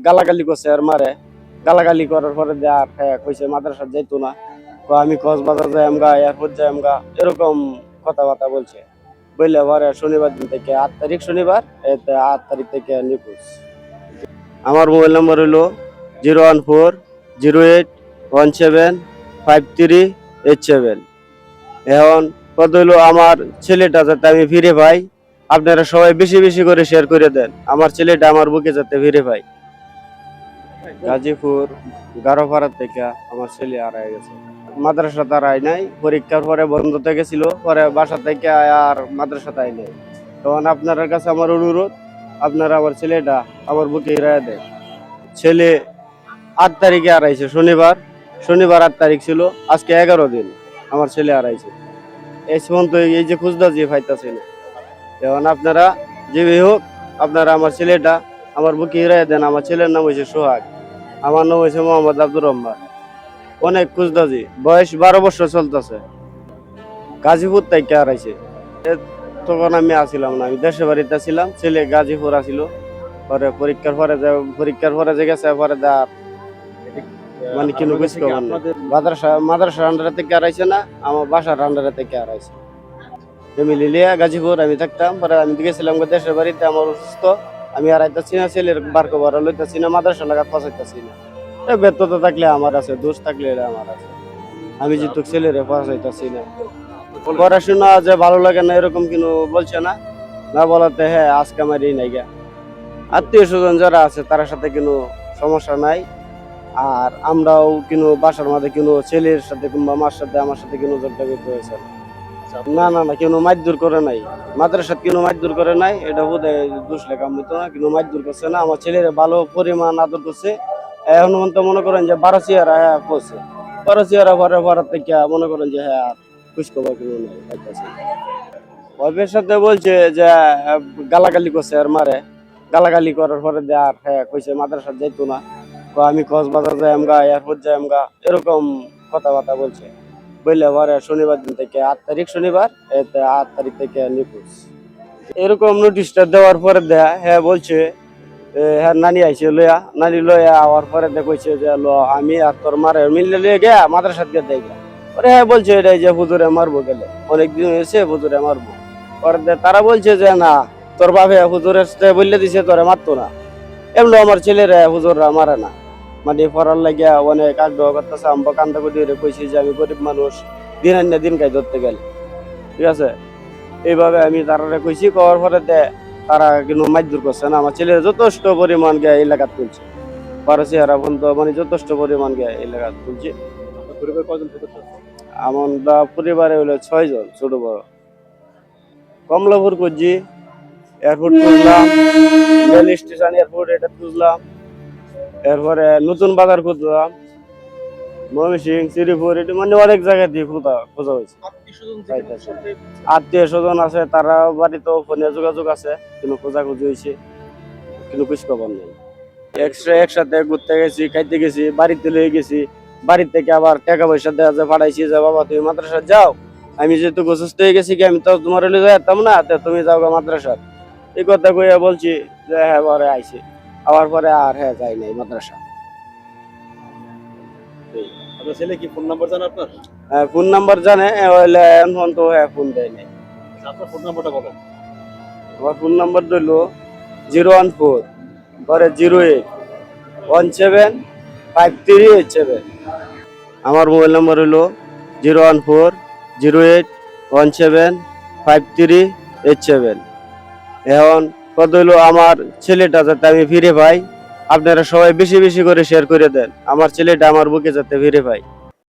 গালাগালি করছে আর মারে, গালাগালি করার পরে আর কইছে মাদ্রাসা যাইতো না, আমি কক্সবাজার যাই আমগা, এয়ারপোর্ট যাই আমগা, এরকম কথাবার্তা বলছে। বললে পরে শনিবার দিন থেকে 8 তারিখ শনিবার, 8 তারিখ থেকে নিখোঁজ। আমার মোবাইল নম্বর হলো 01408175387। এখন কত হলো আমার ছেলেটা যাতে আমি ফিরে পাই, আপনারা সবাই বেশি বেশি করে শেয়ার করে দেন, আমার ছেলেটা আমার বুকে যাতে ফিরে পাই। গাজীপুর গারোপাড়া থেকে আমার ছেলে হারায় গেছে। মাদ্রাসা তার আয় নাই, পরীক্ষার পরে বন্ধ থেকেছিল, পরে বাসা থেকে আর মাদ্রাসা তাই নাই। তখন আপনার কাছে আমার অনুরোধ, আপনারা আমার ছেলেটা আমার বুকে ফিরাইয়া দেন। ছেলে 8 তারিখে হারাইছে, শনিবার 8 তারিখ ছিল, আজকে 11 দিন আমার ছেলে হারাইছে। এই পর্যন্ত এই যে খুঁজদা যে পাইতাছি না। এখন আপনারা যেভাবে হোক আপনারা আমার ছেলেটা আমার বুকে ফিরাইয়া দেন। আমার ছেলের নাম হয়েছে সোহাগ, আমার নাম হয়েছে মোহাম্মদ আব্দুর রহমান। অনেক খুঁজদাজি, বয়স 12 বছর চলতেছে। গাজীপুর থেকে হারাইছে। তখন আমি আসিলাম না, আমি দেশের বাড়িতে ছিলাম, ছেলে গাজীপুর আসিল। পরে পরীক্ষার পরে যে গেছে, পরে মানে কিনো বুঝ খবর না। মাদ্রাসার আন্ডারে থেকে হারাইছে না, আমার বাসার আন্ডারে থেকে হারাইছে। ফ্যামিলি লিয়া গাজীপুর আমি থাকতাম, পরে আমি গেছিলাম দেশের বাড়িতে, আমার অসুস্থ, আমি হারাইতেছি না, ছেলের বারকো বারো লইতেছি না, মাদ্রাসা লাগা পৌঁছাইতেছি না। ব্যর্থতা থাকলে আমার আছে, দোষ থাকলে আমার আছে, আমি যেহেতু ছেলেরে পৌঁছাইতেছি না। পড়াশোনা যে ভালো লাগে না এরকম কিনো বলছে না, না বলাতে হ্যাঁ আজকে আমার এই নাই গা। আত্মীয় স্বজন যারা আছে তার সাথে কোনো সমস্যা নাই। আর আমরাও কিন্তু বাসার মধ্যে কিন্তু ছেলের সাথে কিংবা মার সাথে আমার সাথে কিন্তু যোগাযোগ হয়েছে না। না না কেউ মারধর করে নাই, মাদ্রাসাত কেউ মারধর করে নাই, এটা বোধহয় দোষ লেখা হইতো না, কিন্তু মারধর করছে না। আমার ছেলের ভালো পরিমাণ আদর করছে। এখন মনে করেন যে 12 চেয়ারা করছে, 12 চেয়ারা পরের থেকে মনে করেন যে হ্যাঁ খুশ খবর কেউ নাই। ওয়াইফের সাথে বলছে যে গালাগালি করছে আর মারে, গালাগালি করার পরে আর কইছে মাদ্রাসা যাইতো না, আমি কক্সবাজার যাই আমগা, এয়ারপোর্ট যাই আমগা, এরকম কথাবার্তা বলছে। বললে পরে শনিবার দিন থেকে 8 তারিখ শনিবার, 8 তারিখ থেকে নিখোঁজ। এরকম নোটিশটা দেওয়ার পরে হ্যাঁ বলছে হ্যাঁ নানি আইছে লইয়া, নানি লইয়া আওয়ার পরে কইছে যে আমি আর তোর মারে মিললে লিয়ে গিয়া মাদ্রাসাত গিয়ে দেয়। পরে হ্যাঁ বলছে এটাই যে হুজুরে মারবো, গেলে অনেকদিন হয়েছে হুজুরে মারবো। পরে তারা বলছে যে না, তোর বাপে হুজুরের বললে দিছে তোরে মারতো না, এমনি আমার ছেলেরা হুজুররা মারে না, মানে পড়ার লাগিয়া অনেক আগ্রহ করতেছে। আমি কান্দা করি কইছি যে আমি গরিব মানুষ, দিন আনিয়া দিন খাই ধরতে গেলে, ঠিক আছে। এইভাবে আমি তারা কইছি, কওয়ার পরে তারা কিন্তু মারধর করছে না, আমার ছেলের যথেষ্ট পরিমাণ গে এলাকাত তুলছে, 12 চেহারা পর্যন্ত মানে যথেষ্ট পরিমাণ গে এলাকাত তুলছে। আমরা পরিবারে হলো 6 জন, ছোট বড়। কমলাপুর করছি, এয়ারপোর্ট খুঁজলাম, রেল স্টেশন এয়ারপোর্ট এটা খুঁজলাম, এরপরে নতুন বাজার খুঁজলাম, ময়মনসিং, শ্রীপুর, এটা মানে অনেক জায়গা দিয়ে খোঁজা হয়েছে। আত্মীয় স্বজন আছে, তারা বাড়িতেও ফোনে যোগাযোগ আছে, কিন্তু খোঁজাখুঁজি হয়েছে, কিন্তু খোঁজ খবর নেই। একসাথে ঘুরতে গেছি, খাইতে গেছি, বাড়িতে লয়ে গেছি, বাড়ি থেকে আবার টাকা পয়সা দেওয়া যে পাঠাইছি যে বাবা তুমি মাদ্রাসা যাও, আমি যেহেতু অসুস্থ হয়ে গেছি, আমি তো তোমার লয়ে যেতাম না, তুমি যাও গা মাদ্রাসা। এই কথা কইয়া বলছি যে হ্যাঁ পরে আইসি, আবার পরে আর হ্যাঁ যাই নাই মাদ্রাসা। আপনার ছেলে কি ফোন নাম্বার জানে আপনার? হ্যাঁ ফোন নাম্বার জানে, এখন তো হ্যাঁ ফোন দেয় নাই। আপনার ফোন নাম্বারটা বলেন। আমার ফোন নাম্বার হইলো 01408175387। আমার মোবাইল নাম্বার হইলো 01408175387। এখন কত হইলো আমার ছেলেটা যাতে আমি ফিরে পাই, আপনারা সবাই বেশি বেশি করে শেয়ার করে দেন, আমার ছেলেটা আমার বুকে যাতে ফিরে পাই।